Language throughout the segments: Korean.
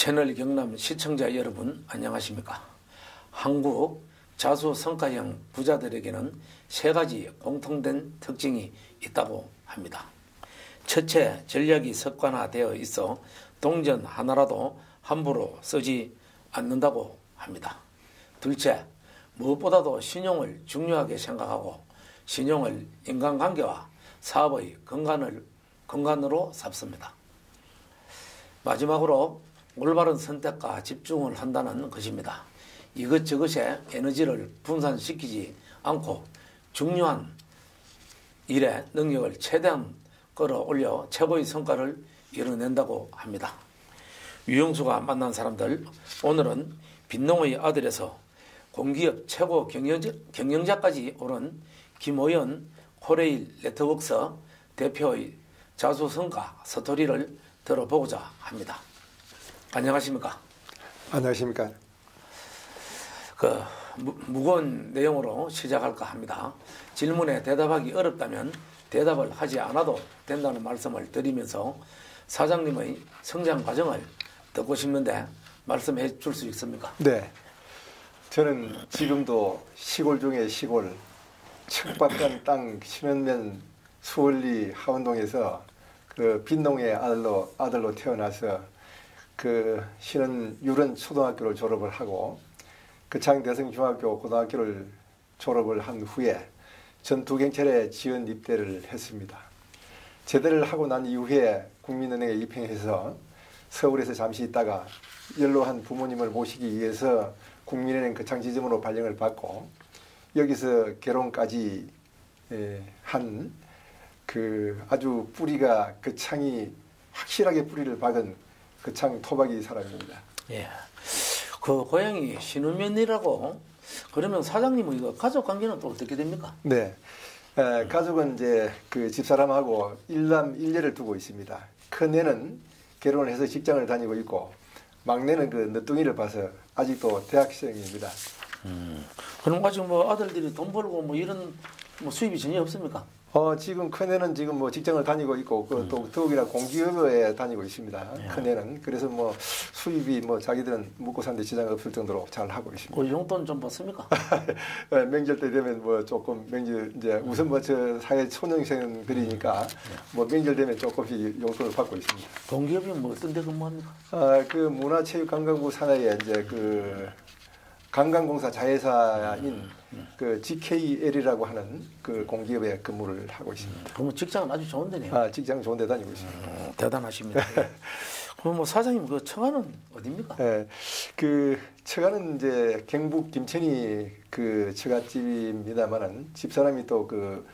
채널 경남 시청자 여러분 안녕하십니까. 한국 자수성가형 부자들에게는 세 가지 공통된 특징이 있다고 합니다. 첫째, 전략이 습관화되어 있어 동전 하나라도 함부로 쓰지 않는다고 합니다. 둘째, 무엇보다도 신용을 중요하게 생각하고 신용을 인간관계와 사업의 근간으로 삼습니다. 마지막으로 올바른 선택과 집중을 한다는 것입니다. 이것저것에 에너지를 분산시키지 않고 중요한 일에 능력을 최대한 끌어올려 최고의 성과를 이뤄낸다고 합니다. 유영수가 만난 사람들, 오늘은 빈농의 아들에서 공기업 최고 경영자까지 오른 김호연 코레일 네트워크스 대표의 자수성가 스토리를 들어보고자 합니다. 안녕하십니까? 안녕하십니까? 무거운 내용으로 시작할까 합니다. 질문에 대답하기 어렵다면 대답을 하지 않아도 된다는 말씀을 드리면서 사장님의 성장 과정을 듣고 싶는데 말씀해 줄 수 있습니까? 네. 저는 지금도 시골 중에 시골, 척박한 땅 신은면 수월리 하원동에서 그 빈농의 아들로 태어나서 그 신은 유른 초등학교를 졸업을 하고 그창 대성중학교 고등학교를 졸업을 한 후에 전투경찰에 지원 입대를 했습니다. 제대를 하고 난 이후에 국민은행에 입행해서 서울에서 잠시 있다가 연로한 부모님을 모시기 위해서 국민은행 거창지점으로 발령을 받고 여기서 결혼까지 한 그 아주 뿌리가 거창이 확실하게 뿌리를 박은 거창 토박이 사람입니다. 예. 그 고향이 신우면이라고 그러면 사장님은 이거 가족 관계는 또 어떻게 됩니까? 네. 가족은 이제 그 집사람하고 일남일녀를 두고 있습니다. 큰애는 결혼을 해서 직장을 다니고 있고 막내는 그 늦둥이를 봐서 아직도 대학생입니다. 그럼 아직 뭐 아들들이 돈 벌고 뭐 이런 뭐 수입이 전혀 없습니까? 지금 큰애는 지금 뭐 직장을 다니고 있고 또 더욱이나 공기업에 다니고 있습니다. 예. 큰애는 그래서 뭐 수입이 뭐 자기들은 먹고 사는데 지장 없을 정도로 잘 하고 있습니다. 그 용돈 좀 받습니까? 명절 때 되면 뭐 조금 명절 이제 우선 뭐 저 사회 초년생들이니까 뭐 명절 되면 조금씩 용돈을 받고 있습니다. 공기업이 뭐 어떤 데 근무합니까? 그 문화체육관광부 산하에 이제 그 관광공사 자회사인 그 GKL이라고 하는 그 공기업에 근무를 하고 있습니다. 그러면 직장은 아주 좋은 데네요. 직장 좋은 데 다니고 있습니다. 대단하십니다. 그럼 뭐 사장님 그 처가는 어디입니까? 네, 그 처가는 이제 경북 김천이 그 처갓집입니다만은 집사람이 또 그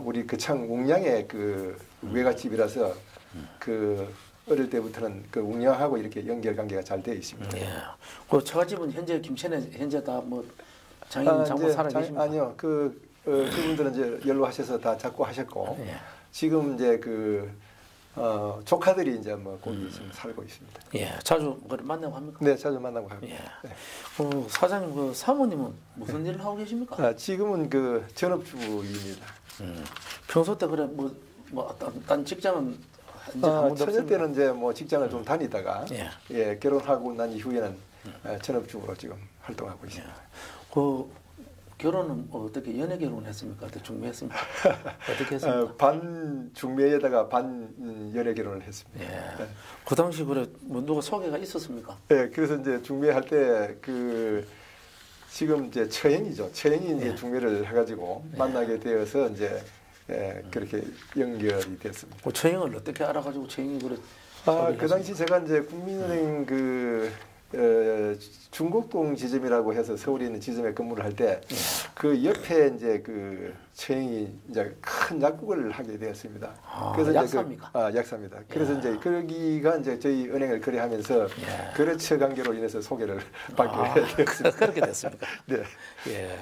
우리 거창 웅량의 그 외갓집이라서 그 어릴 때부터는 그 웅량하고 이렇게 연결 관계가 잘 되어 있습니다. 예. 그 처갓집은 현재 김천에 현재 다 뭐 장인 장모 살아 계십니까? 아니요. 그분들은 이제 연로하셔서 다 잡고 하셨고 예. 지금 이제 그 조카들이 이제 뭐 거기 지금 살고 있습니다. 예. 자주 만나고 합니까? 네, 자주 만나고 합니다. 예. 네. 사장님 그 사모님은 무슨 일을 하고 계십니까? 지금은 그 전업주부입니다. 평소 때 그래 딴 직장은 이제 처녀 때는 이제 뭐 직장을 좀 다니다가 예. 결혼하고 난 이후에는 전업주부로 지금 활동하고 있습니다. 그 결혼은 어떻게 연애 결혼했습니까? 어떻게 중매했습니까? 어떻게 했습니까? 반 중매에다가 반 연애 결혼을 했습니다. 예. 네. 그 당시 그래 뭐 누가 소개가 있었습니까? 네, 그래서 이제 중매할 때 그 지금 이제 처형이죠. 처형이 이제 중매를 해가지고 만나게 되어서 이제 그렇게 연결이 됐습니다. 그 처형을 어떻게 알아가지고 처형이 그래? 그 당시 제가 이제 국민은행 그 중곡동 지점이라고 해서 서울에 있는 지점에 근무를 할 때 그 옆에 이제 그 처형이 이제 큰 약국을 하게 되었습니다. 그래서 약사입니까? 약사입니다. 그래서 이제 거기가 이제 저희 은행을 거래하면서 거래처 관계로 인해서 소개를 받게 되었습니다. 그렇게 됐습니까? 네. 예.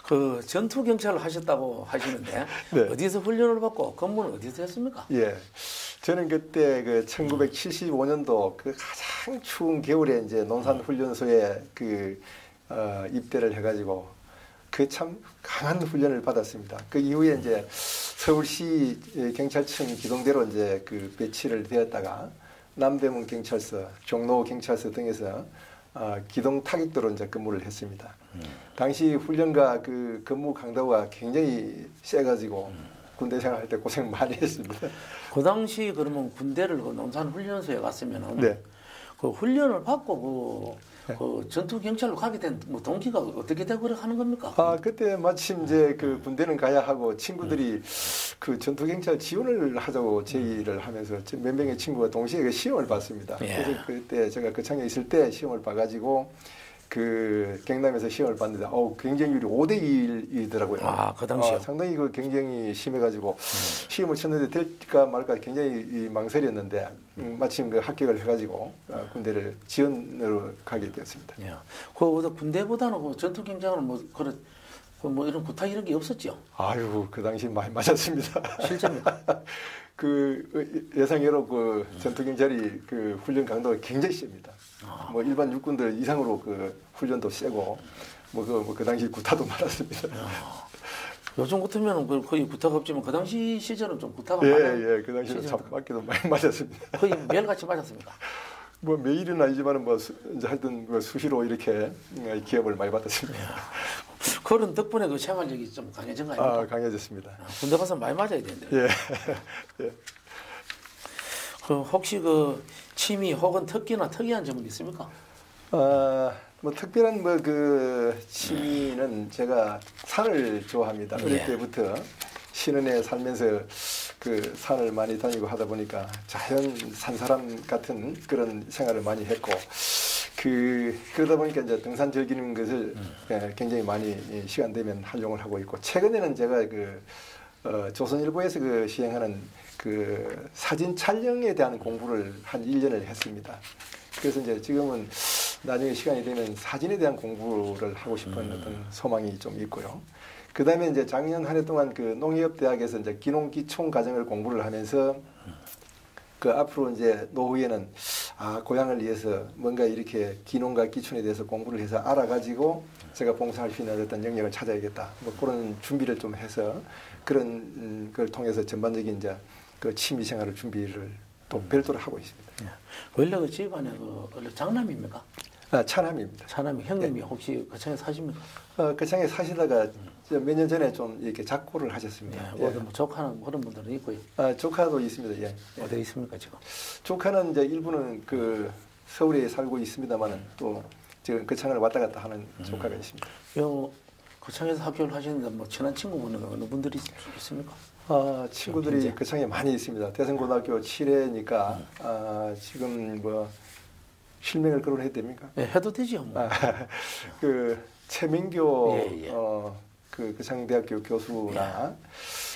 그 전투 경찰을 하셨다고 하시는데 네. 어디서 훈련을 받고 근무는 어디서 했습니까? 예. 저는 그때 그 1975년도 그 가장 추운 겨울에 이제 논산훈련소에 그 입대를 해가지고 그 참 강한 훈련을 받았습니다. 그 이후에 이제 서울시 경찰청 기동대로 이제 그 배치를 되었다가 남대문 경찰서, 종로 경찰서 등에서 기동 타격도로 이제 근무를 했습니다. 당시 훈련과 그 근무 강도가 굉장히 세가지고 군대 생활할 때 고생 많이 했습니다. 그 당시 그러면 군대를 그 논산 훈련소에 갔으면은 네. 그 훈련을 받고 그 전투 경찰로 가게 된 뭐 동기가 어떻게 되고 하는 겁니까? 그때 마침 이제 그 군대는 가야 하고 친구들이 그 전투 경찰 지원을 하자고 제의를 하면서 몇 명의 친구가 동시에 그 시험을 봤습니다. 그래서 그때 제가 거창에 있을 때 시험을 봐가지고 그 경남에서 시험을 봤는데 경쟁률이 5대1이더라고요. 그 당시에 상당히 그 경쟁이 심해가지고 시험을 쳤는데 될까 말까 굉장히 망설였는데 마침 그 합격을 해가지고 군대를 지원으로 가게 되었습니다. 예. 그 군대보다는 그 전투 경장은 뭐 이런 구타 이런 게 없었죠. 아유, 그 당시 많이 맞았습니다. 실제입니까? 그 예상외로 그 전투 경찰이 그 훈련 강도가 굉장히 셉니다. 뭐 일반 육군들 이상으로 그 훈련도 세고 그 당시 구타도 많았습니다. 요즘 같으면 거의 구타가 없지만 그 당시 시절은 좀 구타가 예, 그 당시는 참 맞기도 많이 맞았습니다. 거의 매일같이 맞았습니까? 뭐 매일은 아니지만은 이제 하여튼 수시로 이렇게 기업을 많이 받았습니다. 그런 덕분에 그 생활력이 좀 강해진 거 아닙니까? 강해졌습니다. 군대 가서 많이 맞아야 되는데. 예. 그 혹시 그 취미 혹은 특기나 특이한 점은 있습니까? 뭐 특별한 그 취미는 제가 산을 좋아합니다. 어릴 때부터 신은에 살면서 그 산을 많이 다니고 하다 보니까 자연 산 사람 같은 그런 생활을 많이 했고 그러다 보니까 이제 등산 즐기는 것을 굉장히 많이 시간 되면 활용을 하고 있고 최근에는 제가 조선일보에서 그 시행하는 그 사진 촬영에 대한 공부를 한 1년을 했습니다. 그래서 이제 지금은 나중에 시간이 되면 사진에 대한 공부를 하고 싶은 어떤 소망이 좀 있고요. 그 다음에 이제 작년 한 해 동안 그 농협대학에서 이제 기농기촌 과정을 공부를 하면서 그 앞으로 이제 노후에는 고향을 위해서 뭔가 이렇게 기농과 기촌에 대해서 공부를 해서 알아가지고 제가 봉사할 수 있는 어떤 영역을 찾아야겠다. 뭐 그런 준비를 좀 해서 그런 걸 통해서 전반적인 이제 그 취미 생활을 준비를 또 별도로 하고 있습니다. 원래 그 집안에 원래 장남입니까? 차남입니다. 차남이 형님이 혹시 거창에 사십니까? 거창에 사시다가 몇 년 전에 좀 이렇게 작고를 하셨습니다. 어디 뭐 조카는 그런 분들은 있고요. 조카도 있습니다. 예. 어디 있습니까 지금? 조카는 이제 일부는 그 서울에 살고 있습니다만은 또 지금 거창을 왔다 갔다 하는 조카가 있습니다. 거창에서 학교를 하시는데 뭐 친한 친구분은 어느 분들이 있습니까? 친구들이 거창에 많이 있습니다. 대성고등학교 7회니까 지금 뭐 실명을 거론해도 됩니까? 네, 해도 되죠. 뭐. 그 최민교 그 거창대학교 교수나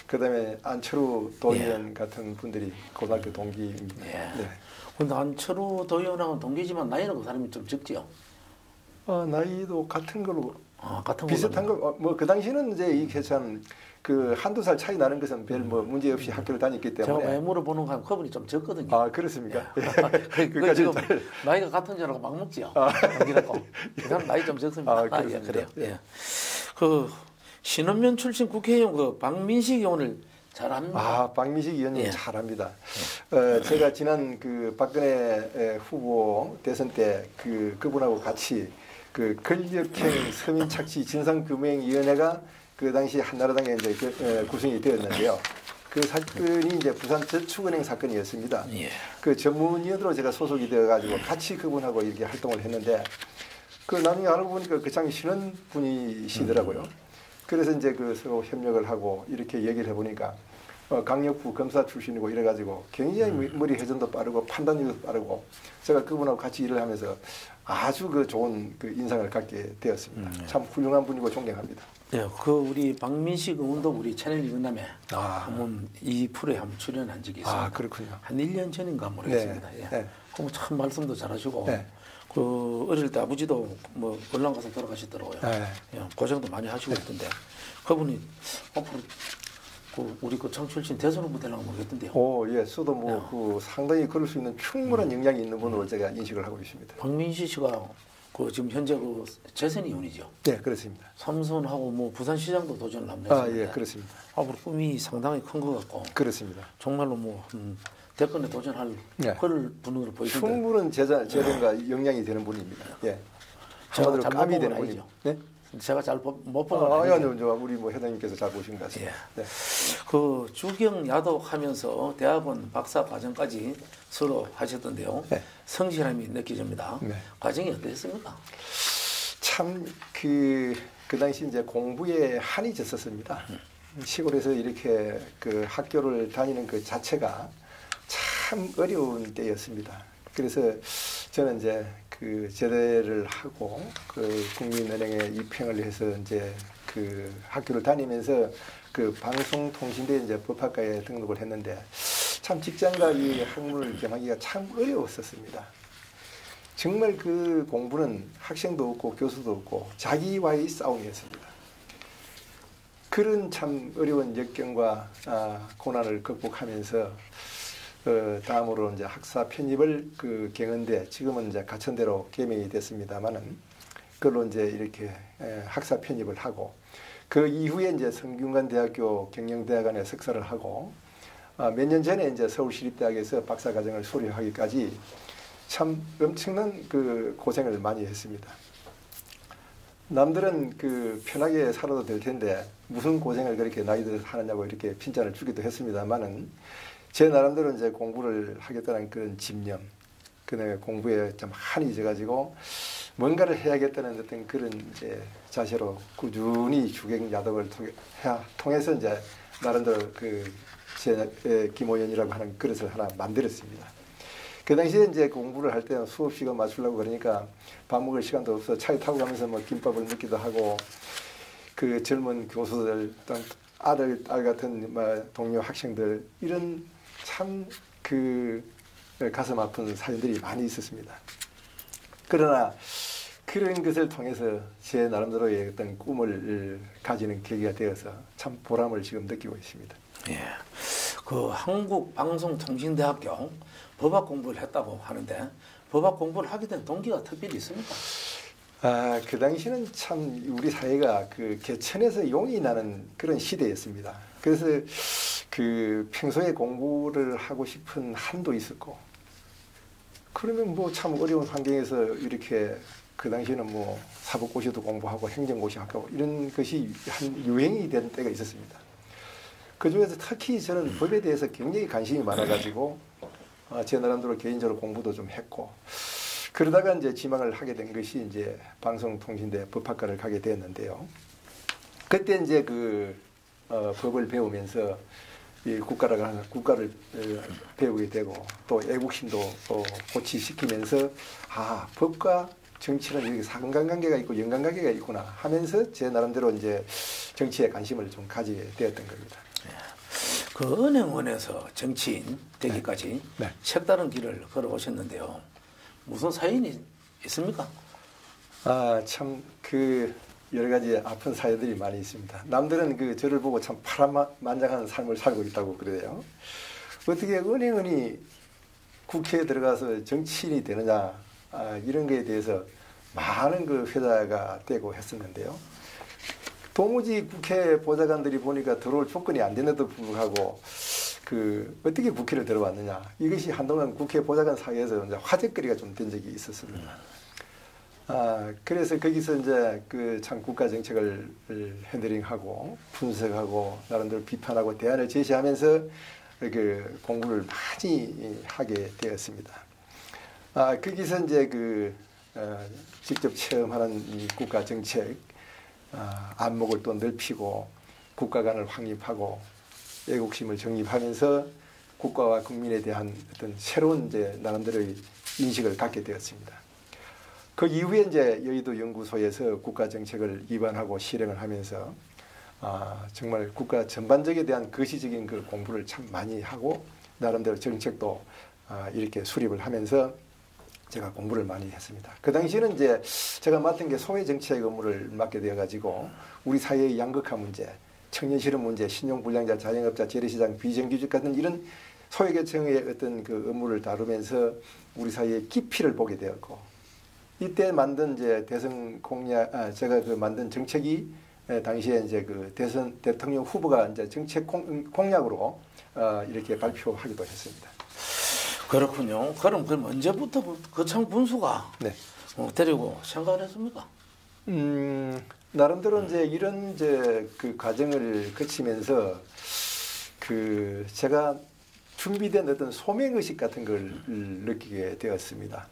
그다음에 안철우 도의원 같은 분들이 고등학교 동기입니다. 근데 안철우 도의원하고 동기지만 나이는 그 사람이 좀 적지요. 나이도 같은 걸로 같은 비슷한 거 뭐 그 당시는 이제 이게 참 그 한두 살 차이 나는 것은 별 뭐 문제 없이 학교를 다녔기 때문에 제가 많이 물어보는 건 그분이 좀 적거든요. 그렇습니까? 그 지금 나이가 같은 줄 알고 막 먹지요. 그 사람 나이 좀 적습니다. 그래요. 그 신원면 출신 국회의원 그 박민식 의원을 잘합니다. 박민식 의원님 잘합니다. 제가 지난 그 박근혜 후보 대선 때 그분하고 같이 그 권력형 서민착취 진상규명위원회가 그 당시 한나라당에 이제 구성이 되었는데요. 그 사건이 이제 부산저축은행 사건이었습니다. 그 전문위원으로 제가 소속이 되어가지고 같이 그분하고 이렇게 활동을 했는데 그 나중에 알고 보니까 거창에 신은 분이시더라고요. 그래서 이제 그 서로 협력을 하고 이렇게 얘기를 해보니까 강력부 검사 출신이고 이래가지고 굉장히 머리 회전도 빠르고 판단력도 빠르고 제가 그분하고 같이 일을 하면서 아주 그 좋은 그 인상을 갖게 되었습니다. 참 훌륭한 분이고 존경합니다. 네, 그 우리 박민식 의원도 우리 채널 이은남에 한번 이 프로에 한번 출연한 적이 있습니다. 그렇군요. 한 1년 전인가 모르겠습니다. 그럼 참 말씀도 잘하시고 그 어릴 때 아버지도 뭐 월남 가서 돌아가시더라고요. 고생도 많이 하시고 있던데 그분이 앞으로 그 우리 거창 출신 대선 후보 되려고 모르겠던데요. 저도 뭐 상당히 그럴 수 있는 충분한 역량이 있는 분으로 제가 인식을 하고 있습니다. 박민식 씨가 그 지금 현재 그 재선 의원이죠. 네, 그렇습니다. 삼선하고 뭐 부산시장도 도전을 한번 했습니다. 그렇습니다. 앞으로 꿈이 상당히 큰 것 같고. 그렇습니다. 정말로 뭐 대권에 도전할 네. 그럴 분으로 보이던데. 충분한 재능과 역량이 되는 분입니다. 예. 한마디로 잘못 감이 본 되는 건 분입니다. 아니죠. 네? 제가 잘 못 본 건 아니죠. 아니요, 우리 뭐 회장님께서 잘 보신 것 같습니다. 예. 네. 그 주경 야독하면서 대학원 박사 과정까지 서로 하셨던데요. 네. 성실함이 느껴집니다. 네. 과정이 어땠습니까? 참 그 당시 이제 공부에 한이 졌었습니다. 시골에서 이렇게 그 학교를 다니는 그 자체가 참 어려운 때였습니다. 그래서 저는 이제 그 제대를 하고 그 국민은행에 입행을 해서 이제 그 학교를 다니면서 그 방송통신대 이제 법학과에 등록을 했는데 참 직장과 이 학문을 겸하기가 참 어려웠었습니다. 정말 그 공부는 학생도 없고 교수도 없고 자기와의 싸움이었습니다. 그런 참 어려운 역경과 고난을 극복하면서 다음으로 이제 학사 편입을 그 경연대 지금은 이제 가천대로 개명이 됐습니다만은 그걸로 이제 이렇게 학사 편입을 하고 그 이후에 이제 성균관대학교 경영대학원에 석사를 하고 몇 년 전에 이제 서울시립대학에서 박사과정을 수료하기까지 참 엄청난 그 고생을 많이 했습니다. 남들은 그 편하게 살아도 될 텐데 무슨 고생을 그렇게 나이 들어서 하느냐고 이렇게 핀잔을 주기도 했습니다만은 제 나름대로 이제 공부를 하겠다는 그런 집념, 그다음에 공부에 좀 한이 져가지고 뭔가를 해야겠다는 어떤 그런 이제 자세로 꾸준히 주경야독을 통해서 이제 나름대로 그 제 김호연이라고 하는 그릇을 하나 만들었습니다. 그 당시에 이제 공부를 할 때는 수업 시간 맞추려고 그러니까 밥 먹을 시간도 없어 차에 타고 가면서 뭐 김밥을 먹기도 하고 그 젊은 교수들 또 딸 같은 동료 학생들 이런 참 그 가슴 아픈 사연들이 많이 있었습니다. 그러나 그런 것을 통해서 제 나름대로의 어떤 꿈을 가지는 계기가 되어서 참 보람을 지금 느끼고 있습니다. 예. 그 한국방송통신대학교 법학 공부를 했다고 하는데 법학 공부를 하게 된 동기가 특별히 있습니까? 그 당시는 참 우리 사회가 그 개천에서 용이 나는 그런 시대였습니다. 그래서 그 평소에 공부를 하고 싶은 한도 있었고 그러면 뭐 참 어려운 환경에서 이렇게 그 당시에는 뭐 사법고시도 공부하고 행정고시 하고 이런 것이 한 유행이 된 때가 있었습니다. 그 중에서 특히 저는 법에 대해서 굉장히 관심이 많아가지고 제 나름대로 개인적으로 공부도 좀 했고 그러다가 이제 지망을 하게 된 것이 이제 방송통신대 법학과를 가게 되었는데요. 그때 이제 그 법을 배우면서 이 국가를 배우게 되고 또 애국심도 고취시키면서 법과 정치는 이렇게 상관관계가 있고 연관관계가 있구나 하면서 제 나름대로 이제 정치에 관심을 좀 가지게 되었던 겁니다. 그 은행원에서 정치인 되기까지 네. 색다른 길을 걸어오셨는데요. 무슨 사연이 있습니까? 참 그 여러 가지 아픈 사연들이 많이 있습니다. 남들은 그 저를 보고 참 파란만장한 삶을 살고 있다고 그래요. 어떻게 은행원이 국회에 들어가서 정치인이 되느냐 이런 거에 대해서 많은 그 회자가 되고 했었는데요. 도무지 국회 보좌관들이 보니까 들어올 조건이 안 되는데도 불구하고 그 어떻게 국회를 들어왔느냐 이것이 한동안 국회 보좌관 사이에서 이제 화제거리가 좀 된 적이 있었습니다. 그래서 거기서 이제 그 참 국가 정책을 핸들링하고 분석하고 나름대로 비판하고 대안을 제시하면서 그 공부를 많이 하게 되었습니다. 거기서 이제 그 직접 체험하는 이 국가 정책 안목을 또 넓히고 국가관을 확립하고 애국심을 정립하면서 국가와 국민에 대한 어떤 새로운 이제 나름대로의 인식을 갖게 되었습니다. 그 이후에 이제 여의도 연구소에서 국가 정책을 입안하고 실행을 하면서 정말 국가 전반적에 대한 거시적인 그 공부를 참 많이 하고 나름대로 정책도 이렇게 수립을 하면서 제가 공부를 많이 했습니다. 그 당시에는 이제 제가 맡은 게 소외 정책 업무를 맡게 되어가지고 우리 사회의 양극화 문제, 청년 실업 문제, 신용불량자, 자영업자, 재래시장, 비정규직 같은 이런 소외계층의 어떤 그 업무를 다루면서 우리 사회의 깊이를 보게 되었고 이때 만든 이제 대선 공약, 제가 그 만든 정책이 당시에 이제 그 대선 대통령 후보가 이제 정책 공약으로 이렇게 발표하기도 했습니다. 그렇군요. 그럼 언제부터 거창 군수가 네. 데리고 생각을 했습니까? 나름대로 이제 이런 이제 그 과정을 거치면서 그 제가 준비된 어떤 소명의식 같은 걸 느끼게 되었습니다.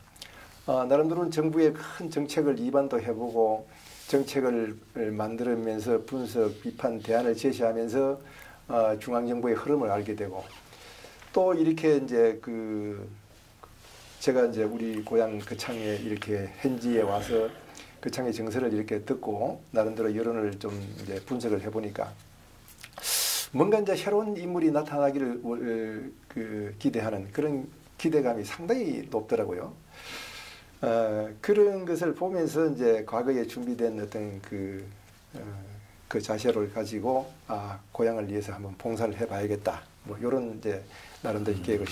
나름대로는 정부의 큰 정책을 입안도 해보고 정책을 만들면서 분석, 비판, 대안을 제시하면서 중앙정부의 흐름을 알게 되고 또 이렇게 이제 그 제가 이제 우리 고향 거창에 이렇게 현지에 와서 거창의 정서를 이렇게 듣고 나름대로 여론을 좀 이제 분석을 해보니까 뭔가 이제 새로운 인물이 나타나기를 기대하는 그런 기대감이 상당히 높더라고요. 그런 것을 보면서 이제 과거에 준비된 어떤 그 자세를 가지고 고향을 위해서 한번 봉사를 해봐야겠다. 뭐 이런 이제 나름대로 계획을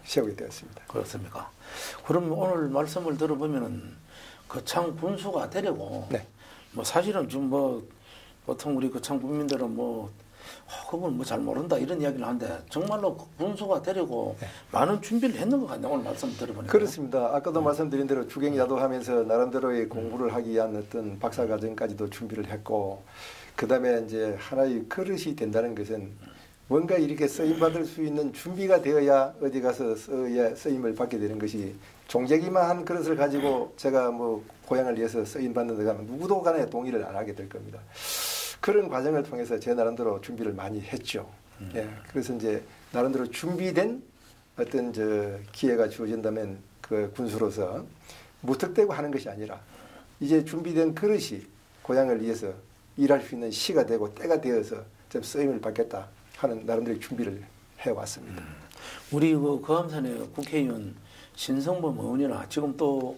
세우게 되었습니다. 그렇습니까? 그럼 오늘 말씀을 들어보면은 거창 군수가 되려고 네. 뭐 사실은 좀 뭐 보통 우리 거창 국민들은 그분 뭐 잘 모른다 이런 이야기를 하는데 정말로 군수가 되려고 네. 많은 준비를 했는 것 같네요. 오늘 말씀 들어보니까. 그렇습니다. 아까도 말씀드린 대로 주경야도하면서 나름대로의 공부를 하기 위한 어떤 박사과정까지도 준비를 했고 그다음에 이제 하나의 그릇이 된다는 것은 뭔가 이렇게 쓰임받을 수 있는 준비가 되어야 어디 가서 쓰임을 받게 되는 것이 종재기만 그릇을 가지고 제가 뭐 고향을 위해서 쓰임받는 데 가면 누구도 간에 동의를 안 하게 될 겁니다. 그런 과정을 통해서 제 나름대로 준비를 많이 했죠. 예, 그래서 이제 나름대로 준비된 어떤 기회가 주어진다면 그 군수로서 무턱대고 하는 것이 아니라 이제 준비된 그릇이 고향을 위해서 일할 수 있는 시가 되고 때가 되어서 좀 쓰임을 받겠다 하는 나름대로 준비를 해왔습니다. 우리 그 거암산의 국회의원 신성범 의원이나 지금 또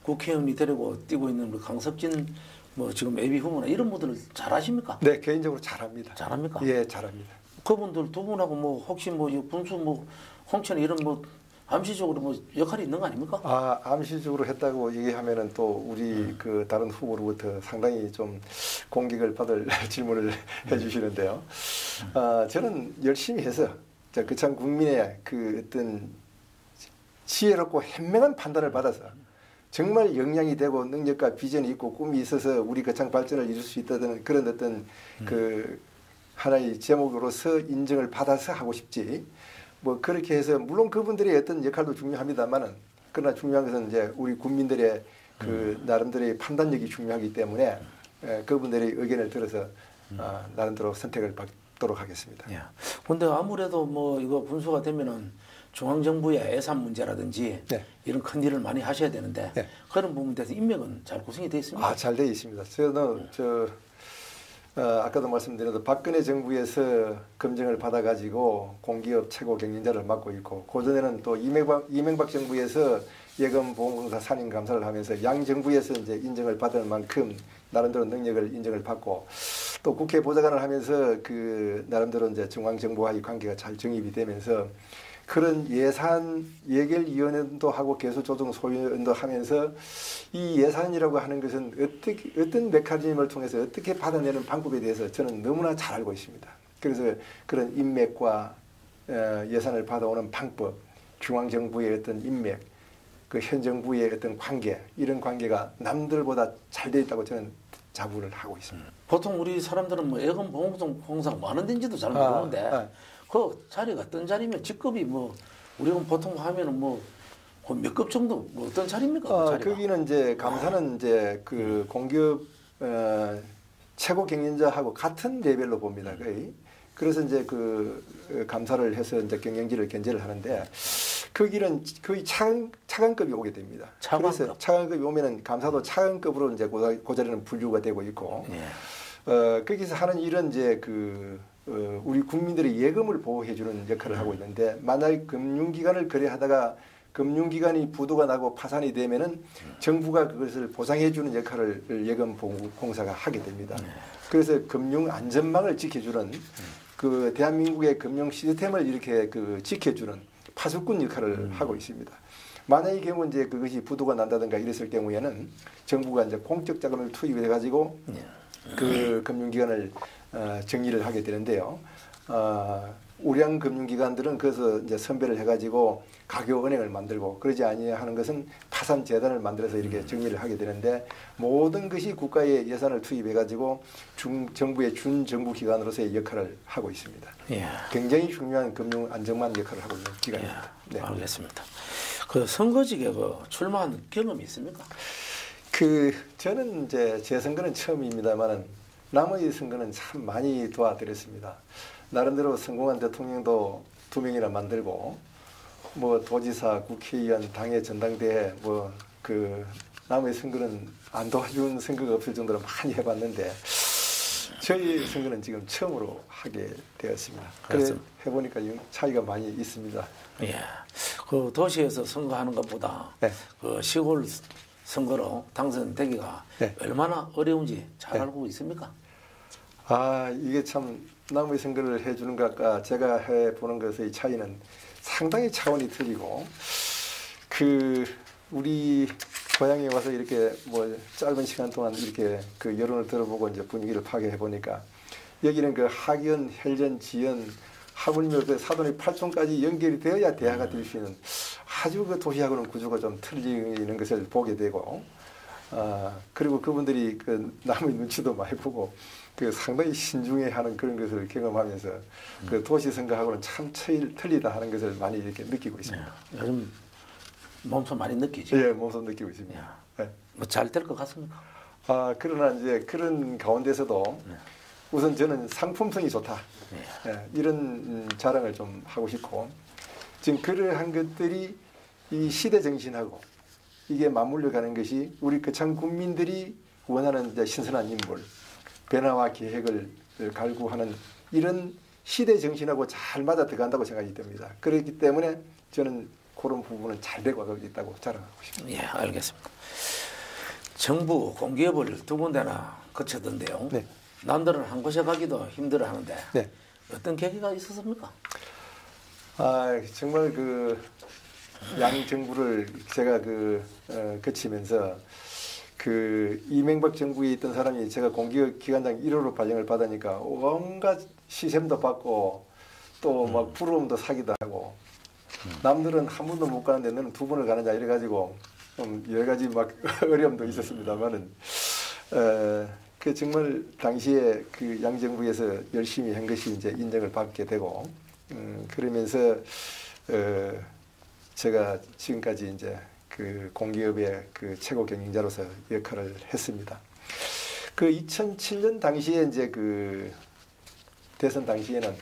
국회의원이 되려고 뛰고 있는 우리 강석진 뭐 지금 예비 후보나 이런 분들을 잘 아십니까? 네, 개인적으로 잘합니다. 잘합니까? 예, 잘합니다. 그분들 두 분하고 뭐 혹시 뭐 군수 뭐 홍천 이런 뭐 암시적으로 뭐 역할이 있는 거 아닙니까? 암시적으로 했다고 얘기하면은 또 우리 그 다른 후보로부터 상당히 좀 공격을 받을 질문을 해주시는데요. 저는 열심히 해서 거창 국민의 그 어떤 지혜롭고 현명한 판단을 받아서 정말 역량이 되고 능력과 비전이 있고 꿈이 있어서 우리 거창 발전을 이룰 수 있다는 그런 어떤 그 하나의 제목으로서 인정을 받아서 하고 싶지. 뭐 그렇게 해서 물론 그분들의 어떤 역할도 중요합니다만은 그러나 중요한 것은 이제 우리 국민들의 그 나름대로의 판단력이 중요하기 때문에 그분들의 의견을 들어서 나름대로 선택을 받도록 하겠습니다. 그런데 아무래도 뭐 이거 군수가 되면은 중앙정부의 예산 문제라든지 네. 이런 큰 일을 많이 하셔야 되는데 네. 그런 부분에 대해서 인맥은 잘 구성이 되어 있습니다. 잘 되어 있습니다. 저는 아까도 말씀드렸던 박근혜 정부에서 검증을 받아가지고 공기업 최고 경영자를 맡고 있고 그전에는 또 이명박 정부에서 예금 보험공사 산인 감사를 하면서 양 정부에서 이제 인정을 받을 만큼 나름대로 능력을 인정을 받고 또 국회 보좌관을 하면서 그 나름대로 이제 중앙정부와의 관계가 잘 정립이 되면서 그런 예산 예결위원회도 하고 개수조정 소위원도 하면서 이 예산이라고 하는 것은 어떤 메커니즘을 통해서 어떻게 받아내는 방법에 대해서 저는 너무나 잘 알고 있습니다. 그래서 그런 인맥과 예산을 받아오는 방법, 중앙정부의 어떤 인맥, 그 현 정부의 어떤 관계, 이런 관계가 남들보다 잘 돼 있다고 저는 자부를 하고 있습니다. 보통 우리 사람들은 뭐 예금 보험공사가 뭐 하는 데인지도 잘 모르는데 그 자리가 어떤 자리면 직급이 뭐 우리가 보통 하면은 뭐 몇 급 정도 뭐 어떤 자리입니까? 거기는 이제 감사는 이제 그 공기업 최고 경영자하고 같은 레벨로 봅니다. 거의. 그래서 이제 그 감사를 해서 이제 경영진을 견제를 하는데 거기는 거의 차관급이 오게 됩니다. 그래서 차관급이 오면은 감사도 차관급으로 이제 그 자리는 분류가 되고 있고 거기서 하는 일은 이제 우리 국민들의 예금을 보호해주는 역할을 하고 있는데 만약에 금융기관을 거래하다가 금융기관이 부도가 나고 파산이 되면은 정부가 그것을 보상해주는 역할을 예금보험공사가 하게 됩니다. 그래서 금융 안전망을 지켜주는 그 대한민국의 금융 시스템을 이렇게 지켜주는 파수꾼 역할을 하고 있습니다. 만약의 경우 이제 그것이 부도가 난다든가 이랬을 경우에는 정부가 이제 공적 자금을 투입해 가지고 그 금융기관을 정리를 하게 되는데요. 우량 금융기관들은 그래서 이제 선별을 해가지고 가교 은행을 만들고 그러지 아니하는 것은 파산 재단을 만들어서 이렇게 정리를 하게 되는데 모든 것이 국가의 예산을 투입해가지고 정부의 준정부 기관으로서의 역할을 하고 있습니다. 예. 굉장히 중요한 금융 안정망 역할을 하고 있는 기관입니다. 예. 네. 알겠습니다. 그 선거직에 출마한 경험이 있습니까? 저는 이제 제 선거는 처음입니다만은 남의 선거는 참 많이 도와드렸습니다. 나름대로 성공한 대통령도 2명이나 만들고 뭐 도지사, 국회의원, 당의 전당대회 남의 선거는 안 도와준 선거가 없을 정도로 많이 해봤는데 저희 선거는 지금 처음으로 하게 되었습니다. 그래 해보니까 차이가 많이 있습니다. 예. 그 도시에서 선거하는 것보다 네. 그 시골 선거로 당선되기가 네. 얼마나 어려운지 잘 네. 알고 있습니까? 이게 참 남의 선거를 해주는 것과 제가 해보는 것의 차이는 상당히 차원이 틀리고 우리 고향에 와서 이렇게 뭐 짧은 시간 동안 이렇게 그 여론을 들어보고 이제 분위기를 파악해 보니까 여기는 그 학연, 혈연, 지연, 하물며 그 사돈의 팔촌까지 연결이 되어야 대화가 될 수 있는 아주 그 도시하고는 구조가 좀 틀리는 것을 보게 되고 그리고 그분들이 그 남의 눈치도 많이 보고 그 상당히 신중해하는 그런 것을 경험하면서 그 도시 선거하고는 참 틀리다 하는 것을 많이 이렇게 느끼고 있습니다. 네. 요즘 몸소 많이 느끼죠? 예, 몸소 느끼고 있습니다. 네. 뭐 잘 될 것 같습니까? 그러나 이제 그런 가운데서도 네. 우선 저는 상품성이 좋다. 네. 예, 이런 자랑을 좀 하고 싶고 지금 그러한 것들이 이 시대 정신하고 이게 맞물려 가는 것이 우리 거창 국민들이 원하는 이제 신선한 인물, 변화와 계획을 갈구하는 이런 시대 정신하고 잘 맞아 들어간다고 생각이 듭니다. 그렇기 때문에 저는 그런 부분은 잘 되고 있다고 자랑하고 싶습니다. 예, 알겠습니다. 정부 공기업을 2군데나 거쳤던데요. 네. 남들은 한 곳에 가기도 힘들어하는데 네. 어떤 계기가 있었습니까? 정말 양 정부를 제가 거치면서 이명박 정부에 있던 사람이 제가 공기업 기관장 1호로 발령을 받으니까 온갖 시샘도 받고 또 막 부러움도 사기도 하고 남들은 한 번도 못 가는데 너는 2번을 가느냐 이래가지고 좀 여러 가지 막 어려움도 있었습니다만은 정말 당시에 양 정부에서 열심히 한 것이 이제 인정을 받게 되고 그러면서 제가 지금까지 이제 공기업의 최고 경영자로서 역할을 했습니다. 2007년 당시에 이제 대선 당시에는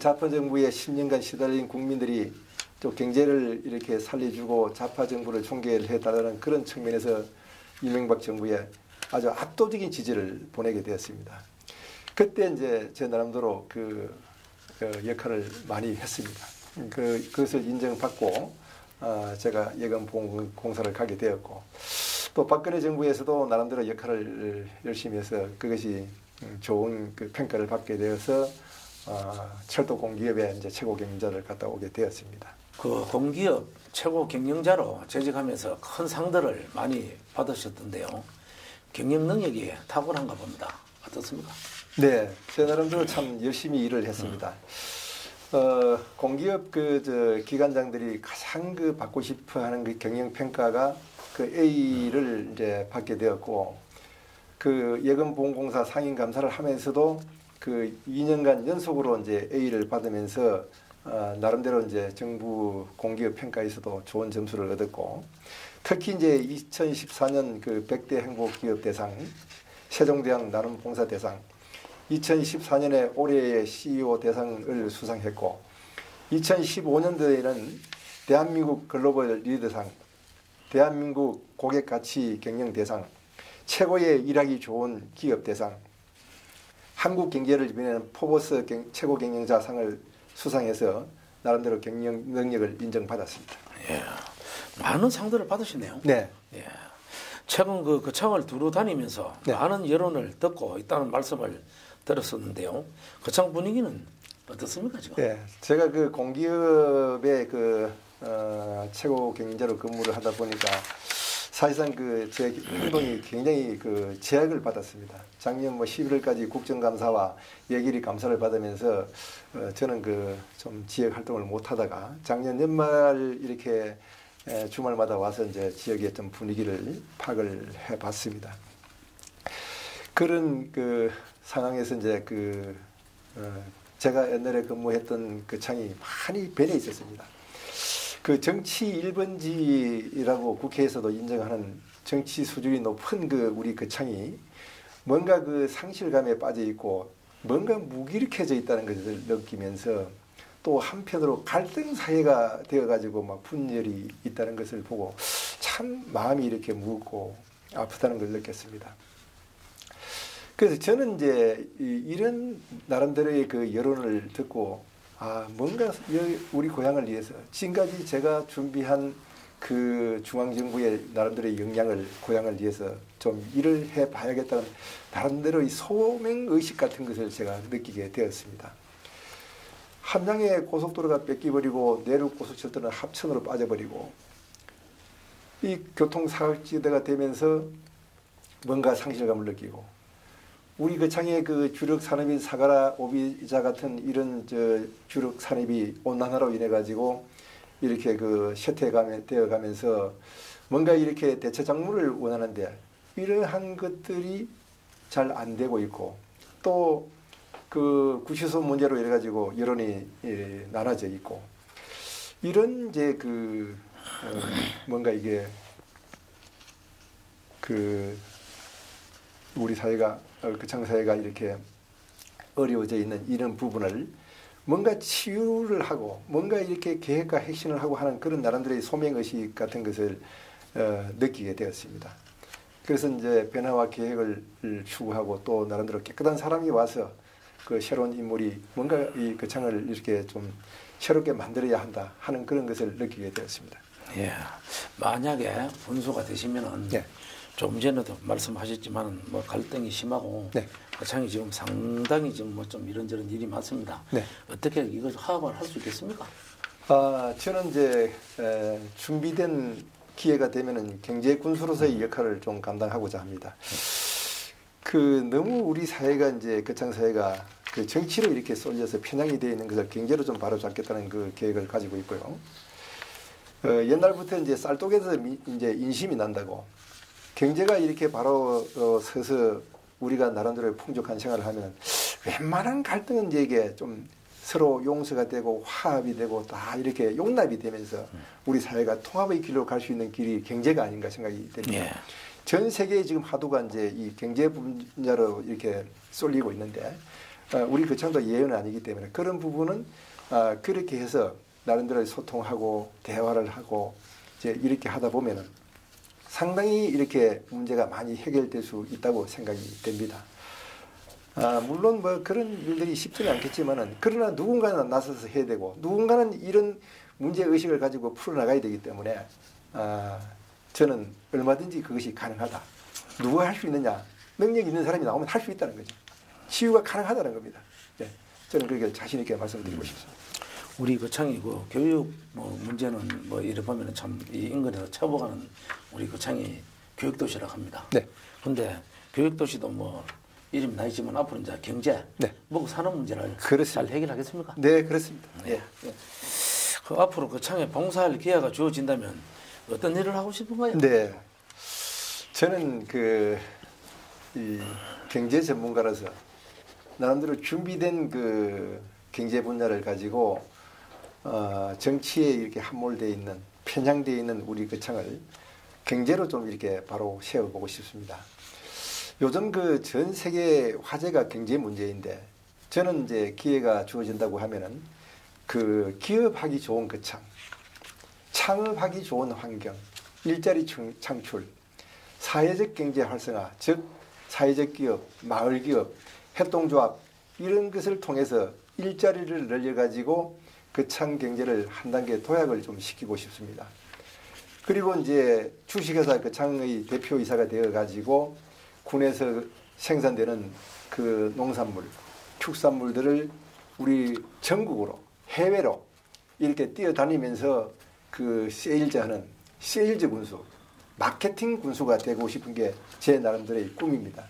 좌파 정부의 10년간 시달린 국민들이 또 경제를 이렇게 살려주고 좌파 정부를 총결해달라는 그런 측면에서 이명박 정부에 아주 압도적인 지지를 보내게 되었습니다. 그때 이제 제 나름대로 역할을 많이 했습니다. 그것을 인정받고 제가 예금보험공사를 가게 되었고 또 박근혜 정부에서도 나름대로 역할을 열심히 해서 그것이 좋은 평가를 받게 되어서 철도 공기업의 이제 최고 경영자를 갔다 오게 되었습니다. 공기업 최고 경영자로 재직하면서 큰 상들을 많이 받으셨던데요. 경영 능력이 탁월한가 봅니다. 어떻습니까? 네, 제 나름대로 참 열심히 일을 했습니다. 공기업 기관장들이 가장 받고 싶어하는 경영 평가가 A를 이제 받게 되었고 예금보험공사 상임 감사를 하면서도 2년간 연속으로 이제 A를 받으면서 나름대로 이제 정부 공기업 평가에서도 좋은 점수를 얻었고 특히 이제 2014년 100대 행복기업 대상, 세종대왕 나눔봉사 대상, 2014년에 올해의 CEO 대상을 수상했고 2015년도에는 대한민국 글로벌 리더상, 대한민국 고객가치 경영 대상, 최고의 일하기 좋은 기업 대상, 한국 경제를 빛내는 포버스 최고 경영자상을 수상해서 나름대로 경영 능력을 인정받았습니다. 예, 많은 상들을 받으시네요. 네. 예, 최근 거창을 두루 다니면서 네. 많은 여론을 듣고 있다는 말씀을 들었었는데요. 거창 분위기는 어떻습니까 지금? 네, 제가 공기업의 최고 경영자로 근무를 하다 보니까 사실상 그 제 행동이 굉장히 그 제약을 받았습니다. 작년 뭐 11월까지 국정감사와 예결위 감사를 받으면서 저는 그 좀 지역 활동을 못 하다가 작년 연말 이렇게 주말마다 와서 이제 지역의 좀 분위기를 파악을 해봤습니다. 그런 그 상황에서 이제 그 제가 옛날에 근무했던 그 창이 많이 변해 있었습니다. 그 정치 1번지라고 국회에서도 인정하는 정치 수준이 높은 그 우리 그 창이 뭔가 그 상실감에 빠져 있고 뭔가 무기력해져 있다는 것을 느끼면서 또 한편으로 갈등 사회가 되어가지고 막 분열이 있다는 것을 보고 참 마음이 이렇게 무겁고 아프다는 걸 느꼈습니다. 그래서 저는 이제 이런 나름대로의 그 여론을 듣고 뭔가 우리 고향을 위해서 지금까지 제가 준비한 그 중앙정부의 나름대로의 역량을 고향을 위해서 좀 일을 해봐야겠다는 나름대로의 소명의식 같은 것을 제가 느끼게 되었습니다. 함양의 고속도로가 뺏기버리고 내륙 고속철도는 합천으로 빠져버리고 이 교통사각지대가 되면서 뭔가 상실감을 느끼고 우리 거창의 그 주력 산업인 사과라 오비자 같은 이런 주력 산업이 온난화로 인해 가지고 이렇게 그 쇠퇴되어 가면서 뭔가 이렇게 대체 작물을 원하는데 이러한 것들이 잘 안 되고 있고 또 그 구치소 문제로 이래 가지고 여론이 나눠져 있고 이런 이제 그 뭔가 이게 그 우리 사회가 거창 사회가 이렇게 어려워져 있는 이런 부분을 뭔가 치유를 하고 뭔가 이렇게 계획과 핵심을 하고 하는 그런 나름대로의 소명의식 같은 것을 느끼게 되었습니다. 그래서 이제 변화와 계획을 추구하고 또 나름대로 깨끗한 사람이 와서 그 새로운 인물이 뭔가 이 거창을 이렇게 좀 새롭게 만들어야 한다 하는 그런 것을 느끼게 되었습니다. 예, 만약에 군수가 되시면은 네. 좀 전에도 말씀하셨지만 뭐 갈등이 심하고 네. 거창이 지금 상당히 지금 뭐 좀 이런저런 일이 많습니다. 네. 어떻게 이거 화합을 할 수 있겠습니까? 저는 이제 준비된 기회가 되면은 경제 군수로서의 역할을 좀 감당하고자 합니다. 그 너무 우리 사회가 이제 거창 사회가 그 정치로 이렇게 쏠려서 편향이 되어 있는 것을 경제로 좀 바로잡겠다는 그 계획을 가지고 있고요. 옛날부터 이제 쌀독에서 이제 인심이 난다고 경제가 이렇게 바로 서서 우리가 나름대로 풍족한 생활을 하면 웬만한 갈등은 이제 이게 좀 서로 용서가 되고 화합이 되고 다 이렇게 용납이 되면서 우리 사회가 통합의 길로 갈 수 있는 길이 경제가 아닌가 생각이 됩니다. 예. 전 세계에 지금 화두가 이제 이 경제 분야로 이렇게 쏠리고 있는데 우리 거창도 예외는 아니기 때문에 그런 부분은 그렇게 해서 나름대로 소통하고 대화를 하고 이제 이렇게 하다 보면은 상당히 이렇게 문제가 많이 해결될 수 있다고 생각이 됩니다. 물론 뭐 그런 일들이 쉽지는 않겠지만은 그러나 누군가는 나서서 해야 되고 누군가는 이런 문제 의식을 가지고 풀어나가야 되기 때문에 저는 얼마든지 그것이 가능하다. 누가 할 수 있느냐? 능력 있는 사람이 나오면 할 수 있다는 거죠. 치유가 가능하다는 겁니다. 네, 저는 그렇게 자신 있게 말씀드리고 싶습니다. 우리 거창이 그 교육 뭐 문제는 뭐 이래 보면은 참 이 인근에서 쳐보가는 우리 거창이 교육도시라고 합니다. 네. 근데 교육도시도 뭐 이름 나있지만 앞으로 이제 경제, 네. 먹고 사는 문제를 그렇습니다. 잘 해결하겠습니까? 네, 그렇습니다. 네. 그 앞으로 거창에 봉사할 기회가 주어진다면 어떤 일을 하고 싶은가요? 네. 저는 이 경제 전문가로서 나름대로 준비된 그 경제 분야를 가지고 정치에 이렇게 함몰되어 있는 편향되어 있는 우리 거창을 경제로 좀 이렇게 바로 세워보고 싶습니다. 요즘 그 전 세계 화제가 경제 문제인데 저는 이제 기회가 주어진다고 하면은 그 기업하기 좋은 거창, 창업하기 좋은 환경, 일자리 창출, 사회적 경제 활성화, 즉 사회적 기업, 마을 기업, 협동조합 이런 것을 통해서 일자리를 늘려가지고 거창 경제를 한 단계 도약을 좀 시키고 싶습니다. 그리고 이제 주식회사 거창의 대표이사가 되어가지고 군에서 생산되는 그 농산물, 축산물들을 우리 전국으로 해외로 이렇게 뛰어다니면서 그 세일즈하는 세일즈 군수 마케팅 군수가 되고 싶은 게 제 나름대로의 꿈입니다.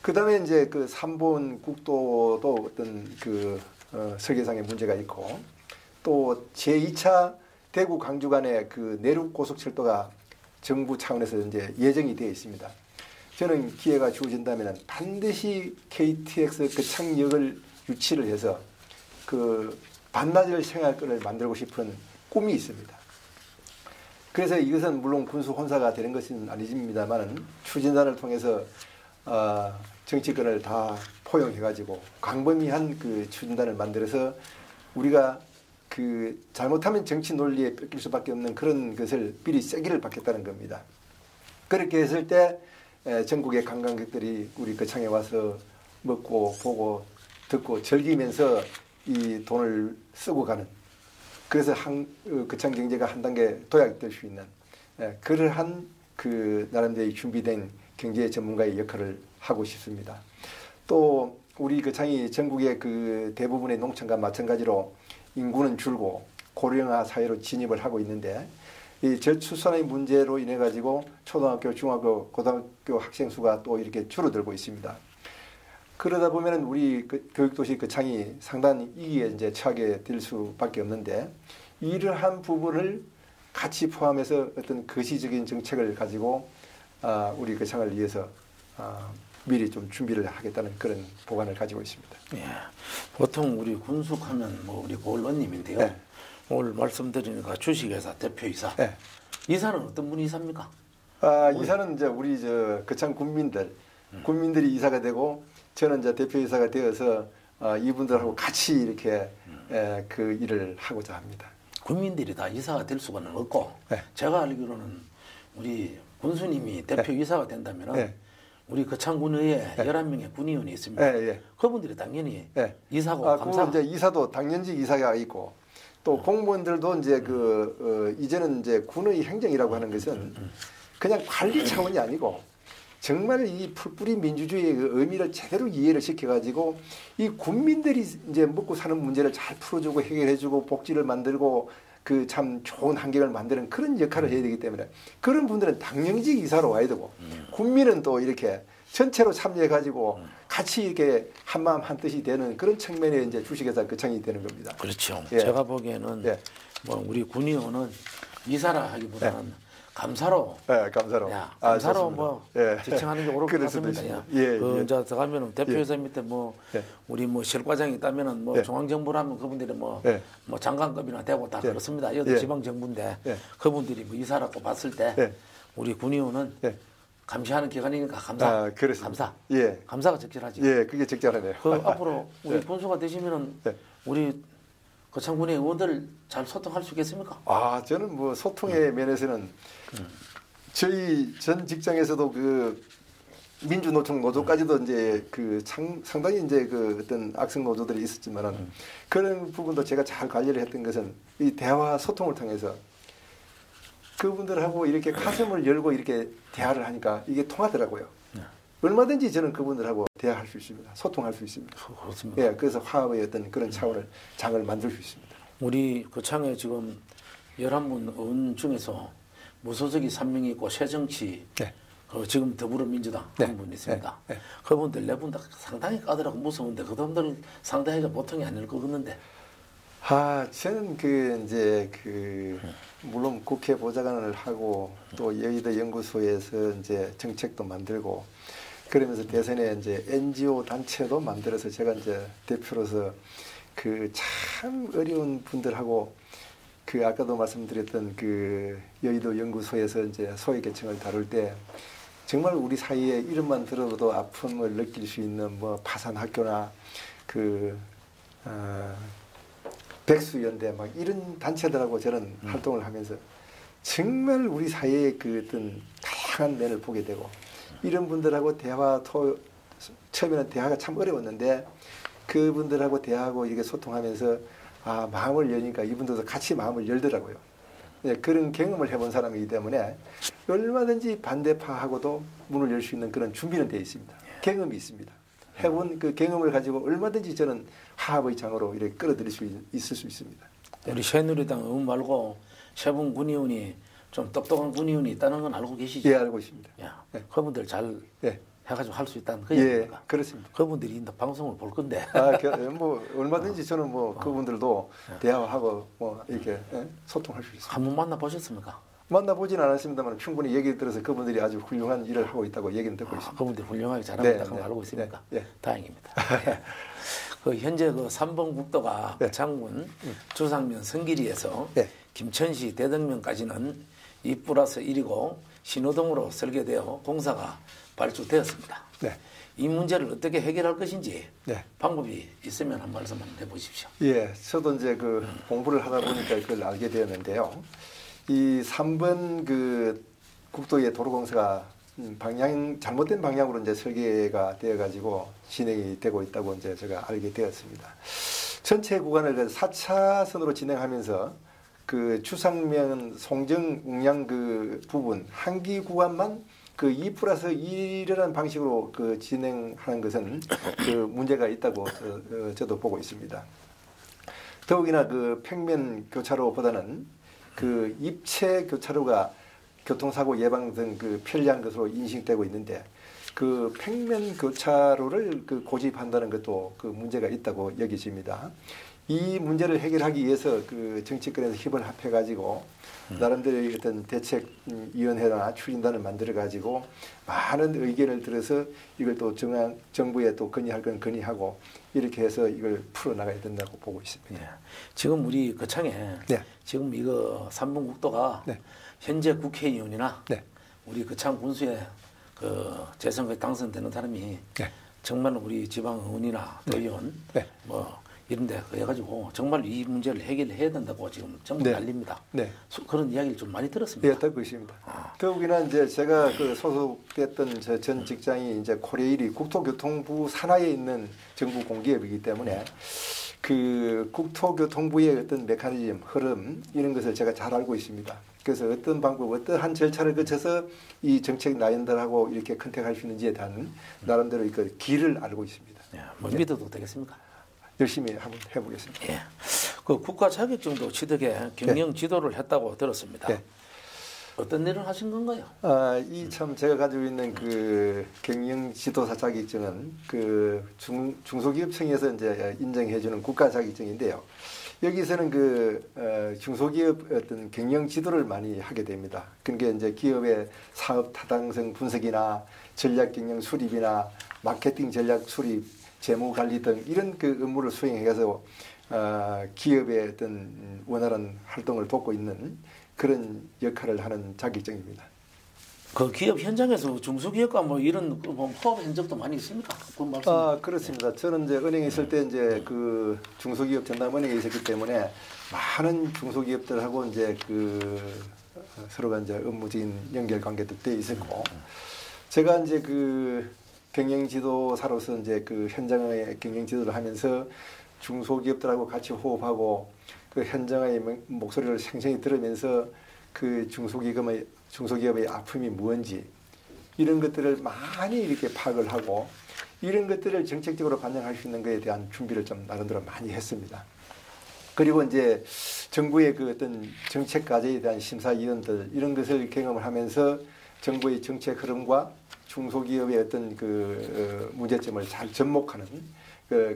그다음에 이제 그 3본 국도도 어떤 그 설계상의 문제가 있고 또 제2차 대구 광주 간의 그 내륙 고속철도가 정부 차원에서 이제 예정이 되어 있습니다. 저는 기회가 주어진다면 반드시 KTX 거창역을 유치를 해서 그 반나절 생활권을 만들고 싶은 꿈이 있습니다. 그래서 이것은 물론 군수 혼사가 되는 것은 아니집니다만 추진단을 통해서 정치권을 다 포용해가지고 광범위한 그 추진단을 만들어서 우리가 그 잘못하면 정치 논리에 뺏길 수밖에 없는 그런 것을 미리 세기를 받겠다는 겁니다. 그렇게 했을 때 전국의 관광객들이 우리 거창에 와서 먹고 보고 듣고 즐기면서 이 돈을 쓰고 가는, 그래서 거창 경제가 한 단계 도약될 수 있는 그러한 그 나름대로 준비된 경제 전문가의 역할을 하고 싶습니다. 또 우리 거창이 전국의 그 대부분의 농촌과 마찬가지로 인구는 줄고 고령화 사회로 진입을 하고 있는데 이 저출산의 문제로 인해 가지고 초등학교, 중학교, 고등학교 학생 수가 또 이렇게 줄어들고 있습니다. 그러다 보면은 우리 교육도시 거창이 상당히 위기에 이제 처하게 될 수밖에 없는데 이러한 부분을 같이 포함해서 어떤 거시적인 정책을 가지고 우리 거창을 위해서 미리 좀 준비를 하겠다는 그런 보관을 가지고 있습니다. 예, 보통 우리 군숙하면 뭐 우리 고을원님인데요. 네. 오늘 말씀드리니까 주식회사 대표이사. 네. 이사는 어떤 분이 이사입니까? 이사는 이제 우리 저 거창 군민들이 이사가 되고 저는 이제 대표이사가 되어서 이분들하고 같이 이렇게 그 일을 하고자 합니다. 국민들이 다 이사가 될 수는 없고 네. 제가 알기로는 우리 군수님이 대표이사가 된다면 우리 거창군의회 11명의 군의원이 있습니다. 그분들이 당연히 이사고 감사. 이제 이사도 당연직 이사가 있고 또 공무원들도 이제 이제는 이제 군의 행정이라고 하는 것은 그냥 관리 차원이 아니고 정말 이 풀뿌리 민주주의의 그 의미를 제대로 이해를 시켜가지고 이 국민들이 이제 먹고 사는 문제를 잘 풀어주고 해결해주고 복지를 만들고 그 참 좋은 환경을 만드는 그런 역할을 해야 되기 때문에 그런 분들은 당연직 이사로 와야 되고 국민은 또 이렇게 전체로 참여해가지고 같이 이렇게 한마음 한뜻이 되는 그런 측면에 이제 주식회사 거창이 되는 겁니다. 그렇죠. 제가 보기에는 뭐 우리 군의원은 이사라 하기보다는 감사로. 감사로. 감사로 뭐 지칭하는 게 옳을 것 같습니다. 이제 들어가면은 대표이사 밑에 뭐 우리 뭐 실과장이 있다면은 뭐 중앙정부라면 그분들이 뭐 장관급이나 되고 다 그렇습니다. 여기 지방정부인데 그분들이 뭐 이사라고 봤을 때 우리 군의원은 감시하는 기관이니까 감사. 감사. 감사가 적절하지. 그게 적절하네요. 앞으로 우리 군수가 되시면은 우리 거창군의 의원들 잘 소통할 수 있겠습니까? 저는 뭐 소통의 면에서는 저희 전 직장에서도 그 민주노총 노조까지도 이제 그 상당히 이제 그 어떤 악성 노조들이 있었지만은 그런 부분도 제가 잘 관리를 했던 것은 이 대화 소통을 통해서 그분들하고 이렇게 가슴을 열고 이렇게 대화를 하니까 이게 통하더라고요. 얼마든지 저는 그분들하고 대화할 수 있습니다. 소통할 수 있습니다. 그렇습니다. 그래서 화합의 어떤 그런 차원을 장을 만들 수 있습니다. 우리 거창에 지금 11분 의원 중에서 무소속이 3명이 있고 새정치 지금 더불어민주당 한 분 있습니다. 그분들 4분 다 상당히 까다롭고 무서운데 그분들 상대하기가 보통이 아닐 것 같는데. 저는 물론 국회 보좌관을 하고 또 여의도 연구소에서 이제 정책도 만들고 그러면서 대선에 이제 NGO 단체도 만들어서 제가 이제 대표로서 그 참 어려운 분들하고 그 아까도 말씀드렸던 그 여의도 연구소에서 이제 소외계층을 다룰 때 정말 우리 사이에 이름만 들어도 아픔을 느낄 수 있는 뭐 파산학교나 백수연대 막 이런 단체들하고 저는 활동을 하면서 정말 우리 사회의 그 어떤 다양한 면을 보게 되고 이런 분들하고 처음에는 대화가 참 어려웠는데 그분들하고 대화하고 이렇게 소통하면서 마음을 여니까 이분들도 같이 마음을 열더라고요. 그런 경험을 해본 사람이기 때문에 얼마든지 반대파하고도 문을 열 수 있는 그런 준비는 되어 있습니다. 경험이 있습니다. 해본 그 경험을 가지고 얼마든지 저는 화합의 장으로 이렇게 끌어들일 수 있을 수 있습니다. 우리 새누리당 의원 말고 세 분 군의원이 좀 똑똑한 군의원이 있다는 건 알고 계시죠? 예, 알고 있습니다. 야, 네. 그분들 잘 예. 해가지고 할 수 있다는 그 예, 얘기입니까? 그렇습니다. 그분들이 방송을 볼 건데. 뭐 얼마든지 저는 뭐 그분들도 대화하고 뭐 이렇게 소통할 수 있습니다. 한번 만나 보셨습니까? 만나보진 않았습니다만 충분히 얘기를 들어서 그분들이 아주 훌륭한 일을 하고 있다고 얘기는 듣고 있습니다. 그분들이 훌륭하게 잘합니다. 네, 그건 네, 알고 있으니까 네, 네. 다행입니다. 그 현재 그 3번 국도가 네. 장군 주상면 성길이에서 네. 김천시 대덕면까지는 2+1이고 신호등으로 설계되어 공사가 발주되었습니다. 네. 이 문제를 어떻게 해결할 것인지 네. 방법이 있으면 한 말씀 한번 해보십시오. 예, 저도 이제 그 공부를 하다 보니까 그걸 알게 되었는데요. 이 3번 그 국도의 도로공사가 잘못된 방향으로 이제 설계가 되어가지고 진행이 되고 있다고 이제 제가 알게 되었습니다. 전체 구간을 4차선으로 진행하면서 그 주상면 송정 웅양 그 부분 한기 구간만 그 2+1이라는 방식으로 그 진행하는 것은 그 문제가 있다고 저도 보고 있습니다. 더욱이나 그 평면 교차로보다는 그 입체 교차로가 교통사고 예방 등 그 편리한 것으로 인식되고 있는데 그 평면 교차로를 그 고집한다는 것도 그 문제가 있다고 여겨집니다. 이 문제를 해결하기 위해서 그 정치권에서 힘을 합해가지고 나름대로의 어떤 대책위원회나 추진단을 만들어가지고 많은 의견을 들어서 이걸 또 정부에 또 건의할 건 건의하고 이렇게 해서 이걸 풀어나가야 된다고 보고 있습니다. 예. 지금 우리 거창에 네. 지금 이거 3번 국도가 네. 현재 국회의원이나 네. 우리 거창 군수에 그 재선거에 당선되는 사람이 네. 정말 우리 지방의원이나 의원 네. 뭐 이런데 해가지고 정말 이 문제를 해결해야 된다고 지금 전부 네. 난립니다. 네. 그런 이야기를 좀 많이 들었습니다. 예, 듣고 있습니다. 더욱이나 이제 제가 그 소속됐던 전 직장이 이제 코레일이 국토교통부 산하에 있는 정부 공기업이기 때문에 그 국토교통부의 어떤 메커니즘, 흐름 이런 것을 제가 잘 알고 있습니다. 그래서 어떤 방법, 어떠한 절차를 거쳐서 이 정책 라인들하고 이렇게 컨택할 수 있는지에 대한 나름대로 그 길을 알고 있습니다. 예, 뭐 믿어도 되겠습니까? 열심히 한번 해보겠습니다. 예. 그 국가 자격증도 취득해 경영 지도를 했다고 들었습니다. 네. 어떤 일을 하신 건가요? 이 참 제가 가지고 있는 그 경영 지도사 자격증은 그 중소기업청에서 이제 인정해주는 국가 자격증인데요. 여기서는 그 중소기업 어떤 경영 지도를 많이 하게 됩니다. 그러니까 이제 기업의 사업 타당성 분석이나 전략 경영 수립이나 마케팅 전략 수립, 재무 관리 등 이런 그 업무를 수행해서 기업의 어떤 원활한 활동을 돕고 있는 그런 역할을 하는 자격증입니다. 그 기업 현장에서 중소기업과 뭐 이런 뭐 파업한 적도 많이 있습니까? 그 말씀. 그렇습니다. 저는 이제 은행에 있을 때 이제 그 중소기업 전담은행에 있었기 때문에 많은 중소기업들하고 이제 그 서로가 이제 업무적인 연결 관계도 돼 있었고 제가 이제 그 경영지도사로서 이제 그 현장의 경영지도를 하면서 중소기업들하고 같이 호흡하고 그 현장의 목소리를 생생히 들으면서 그 중소기업의 아픔이 무엇인지 이런 것들을 많이 이렇게 파악을 하고 이런 것들을 정책적으로 반영할 수 있는 것에 대한 준비를 좀 나름대로 많이 했습니다. 그리고 이제 정부의 그 어떤 정책 과제에 대한 심사위원들 이런 것을 경험을 하면서 정부의 정책 흐름과 중소기업의 어떤 그 문제점을 잘 접목하는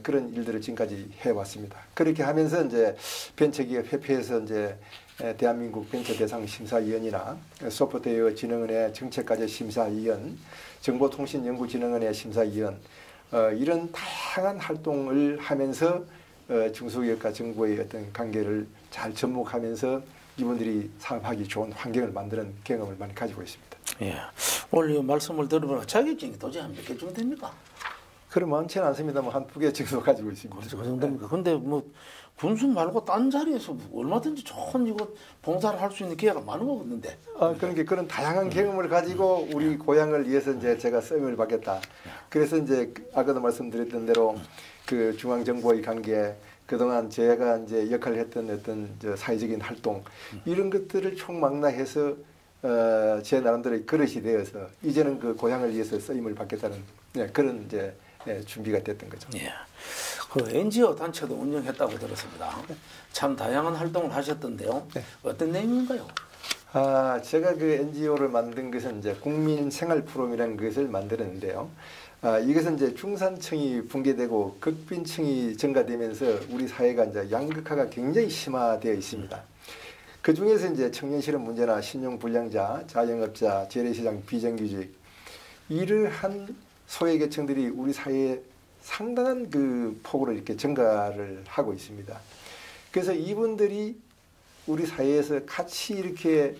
그런 일들을 지금까지 해왔습니다. 그렇게 하면서 이제 벤처기업 협회에서 이제 대한민국 벤처대상 심사위원이나 소프트웨어 진흥원의 정책과제 심사위원, 정보통신연구진흥원의 심사위원 이런 다양한 활동을 하면서 중소기업과 정부의 어떤 관계를 잘 접목하면서 이분들이 사업하기 좋은 환경을 만드는 경험을 많이 가지고 있습니다. 예. 오늘 이 말씀을 들어보면 자격증이 도저히 한 몇 개 정도 됩니까? 그럼 많지는 않습니다만 한 2개 정도 가지고 있습니다. 그렇죠. 그 정도입니까? 근데 뭐 군수 말고 딴 자리에서 얼마든지 좋은 이거 봉사를 할 수 있는 기회가 많은 거 같는데. 그러니까 그런 다양한 경험을 가지고 우리 고향을 위해서 이제 제가 쓰임을 받겠다. 그래서 이제 아까도 말씀드렸던 대로 그 중앙정부의 관계, 그동안 제가 이제 역할을 했던 어떤 사회적인 활동 이런 것들을 총망라해서 제 나름대로의 그릇이 되어서 이제는 그 고향을 위해서 쓰임을 받겠다는 그런 이제 준비가 됐던 거죠. 예. 그 NGO 단체도 운영했다고 들었습니다. 참 다양한 활동을 하셨던데요. 네. 어떤 내용인가요? 제가 그 NGO를 만든 것은 이제 국민생활포럼이라는 것을 만들었는데요. 이것은 이제 중산층이 붕괴되고 극빈층이 증가되면서 우리 사회가 이제 양극화가 굉장히 심화되어 있습니다. 그 중에서 이제 청년실업 문제나 신용불량자, 자영업자, 재래시장 비정규직 이러한 소외계층들이 우리 사회에 상당한 그 폭으로 이렇게 증가를 하고 있습니다. 그래서 이분들이 우리 사회에서 같이 이렇게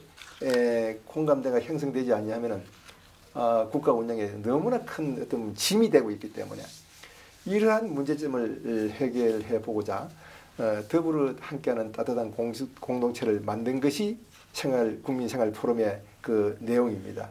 공감대가 형성되지 않냐면은 국가 운영에 너무나 큰 어떤 짐이 되고 있기 때문에 이러한 문제점을 해결해 보고자 더불어 함께하는 따뜻한 공동체를 만든 것이 국민생활 포럼의 그 내용입니다.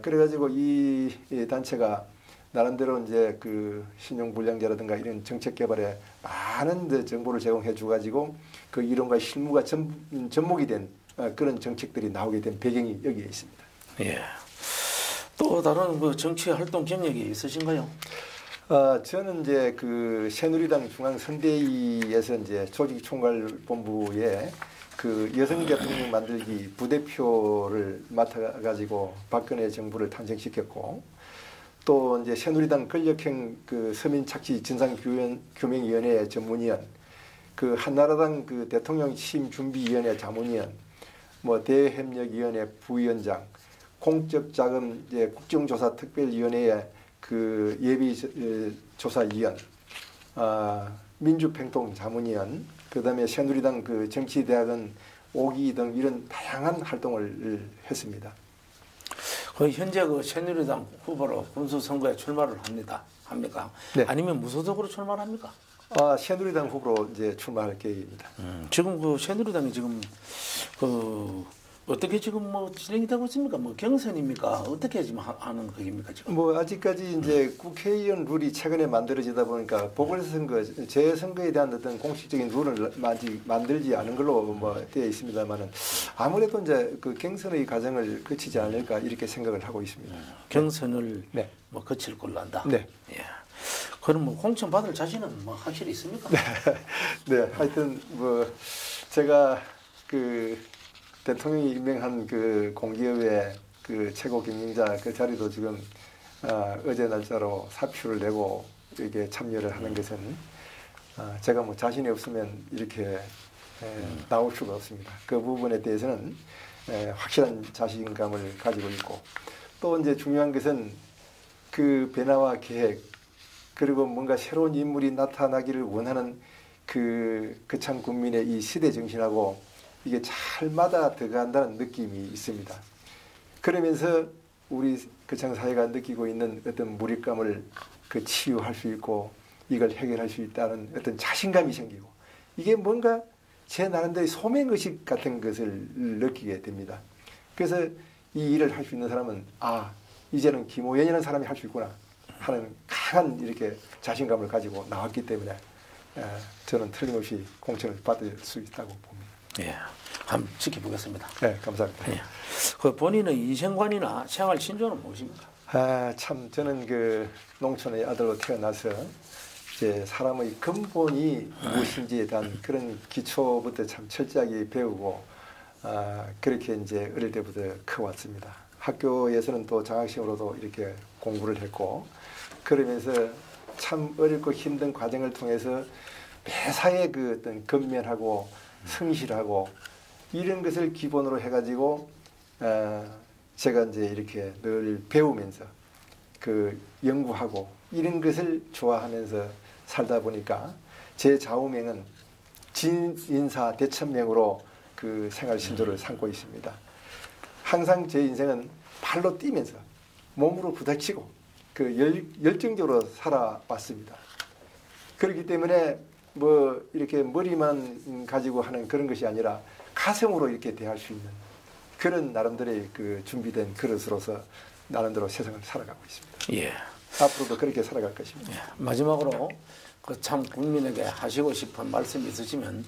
그래가지고 이 단체가 나름대로 이제 그 신용불량자라든가 이런 정책 개발에 많은 정보를 제공해 주가지고 그 이론과 실무가 접목이 된 그런 정책들이 나오게 된 배경이 여기에 있습니다. 예. 또 다른 그 정치 활동 경력이 있으신가요? 저는 이제 그 새누리당 중앙선대위에서 이제 조직총괄본부에 그 여성 대통령 만들기 부대표를 맡아가지고 박근혜 정부를 탄생시켰고, 또 이제 새누리당 권력형 그 서민착취 진상규명위원회 전문위원, 그 한나라당 그 대통령 취임준비위원회 자문위원, 뭐 대외협력위원회 부위원장, 공적자금 이제 국정조사특별위원회의 그 예비조사위원, 민주평통자문위원, 그다음에 새누리당 그 정치대학원 5기 등 이런 다양한 활동을 했습니다. 거의 현재 그 새누리당 후보로 군수선거에 출마를 합니까? 네. 아니면 무소속으로 출마를 합니까? 새누리당 후보로 이제 출마할 계획입니다. 지금 그 새누리당이 지금 그 어떻게 지금 뭐 진행이 되고 있습니까? 뭐 경선입니까? 어떻게 지금 하는 거입니까 지금? 뭐 아직까지 이제 국회의원 룰이 최근에 만들어지다 보니까 보궐선거, 재선거에 대한 어떤 공식적인 룰을 아직 만들지 않은 걸로 뭐 되어 있습니다만은 아무래도 이제 그 경선의 과정을 거치지 않을까 이렇게 생각을 하고 있습니다. 경선을 네. 뭐 거칠 걸로 한다. 네. 예. 그럼 뭐 공천 받을 자신은 뭐 확실히 있습니까? 네. 하여튼 뭐 제가 그 대통령이 임명한 그 공기업의 그 최고 경영자 그 자리도 지금 어제 날짜로 사표를 내고 이게 참여를 하는 것은 제가 뭐 자신이 없으면 이렇게 나올 수가 없습니다. 그 부분에 대해서는 확실한 자신감을 가지고 있고, 또 이제 중요한 것은 그 변화와 계획, 그리고 뭔가 새로운 인물이 나타나기를 원하는 그참 국민의 이 시대 정신하고 이게 잘 맞아 들어간다는 느낌이 있습니다. 그러면서 우리 거창 사회가 느끼고 있는 어떤 무력감을 그 치유할 수 있고 이걸 해결할 수 있다는 어떤 자신감이 생기고, 이게 뭔가 제 나름대로 소명의식 같은 것을 느끼게 됩니다. 그래서 이 일을 할 수 있는 사람은 이제는 김호연이라는 사람이 할 수 있구나 하는 강한 이렇게 자신감을 가지고 나왔기 때문에 저는 틀림없이 공천을 받을 수 있다고 봅니다. 예, 한번 지켜보겠습니다. 네, 감사합니다. 예. 그 본인의 인생관이나 생활 신조는 무엇입니까? 참 저는 그 농촌의 아들로 태어나서 이제 사람의 근본이 무엇인지에 대한 그런 기초부터 참 철저하게 배우고 그렇게 이제 어릴 때부터 커왔습니다. 학교에서는 또 장학생으로도 이렇게 공부를 했고, 그러면서 참 어렵고 힘든 과정을 통해서 매사에 그 어떤 근면하고 성실하고 이런 것을 기본으로 해가지고 제가 이제 이렇게 늘 배우면서 그 연구하고 이런 것을 좋아하면서 살다 보니까 제 좌우명은 진인사 대천명으로 그 생활 신조를 삼고 있습니다. 항상 제 인생은 발로 뛰면서 몸으로 부닥치고 그 열정적으로 살아왔습니다. 그렇기 때문에 뭐 이렇게 머리만 가지고 하는 그런 것이 아니라 가슴으로 이렇게 대할 수 있는 그런 나름대로의 그 준비된 그릇으로서 나름대로 세상을 살아가고 있습니다. 예. 앞으로도 그렇게 살아갈 것입니다. 예. 마지막으로 그 참 국민에게 하시고 싶은 말씀 있으시면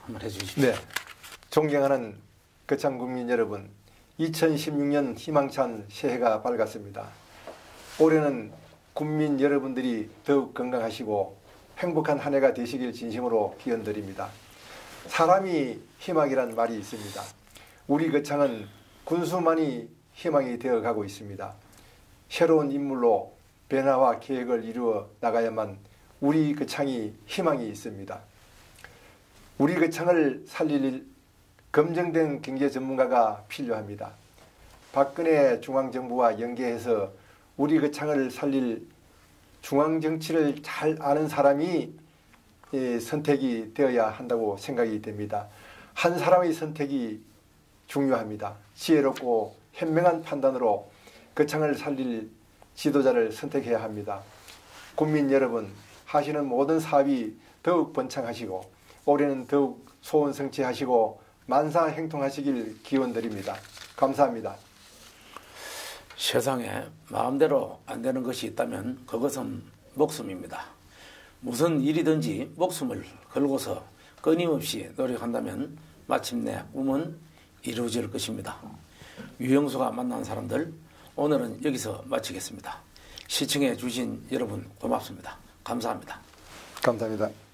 한번 해주십시오. 네. 존경하는 거창 국민 여러분, 2016년 희망찬 새해가 밝았습니다. 올해는 국민 여러분들이 더욱 건강하시고 행복한 한 해가 되시길 진심으로 기원드립니다. 사람이 희망이란 말이 있습니다. 우리 거창은 군수만이 희망이 되어가고 있습니다. 새로운 인물로 변화와 계획을 이루어 나가야만 우리 거창이 희망이 있습니다. 우리 거창을 살릴 검증된 경제 전문가가 필요합니다. 박근혜 중앙정부와 연계해서 우리 거창을 살릴 중앙정치를 잘 아는 사람이 선택이 되어야 한다고 생각이 됩니다. 한 사람의 선택이 중요합니다. 지혜롭고 현명한 판단으로 거창을 살릴 지도자를 선택해야 합니다. 국민 여러분, 하시는 모든 사업이 더욱 번창하시고 올해는 더욱 소원성취하시고 만사행통하시길 기원드립니다. 감사합니다. 세상에 마음대로 안 되는 것이 있다면 그것은 목숨입니다. 무슨 일이든지 목숨을 걸고서 끊임없이 노력한다면 마침내 꿈은 이루어질 것입니다. 유영수가 만난 사람들, 오늘은 여기서 마치겠습니다. 시청해 주신 여러분 고맙습니다. 감사합니다. 감사합니다.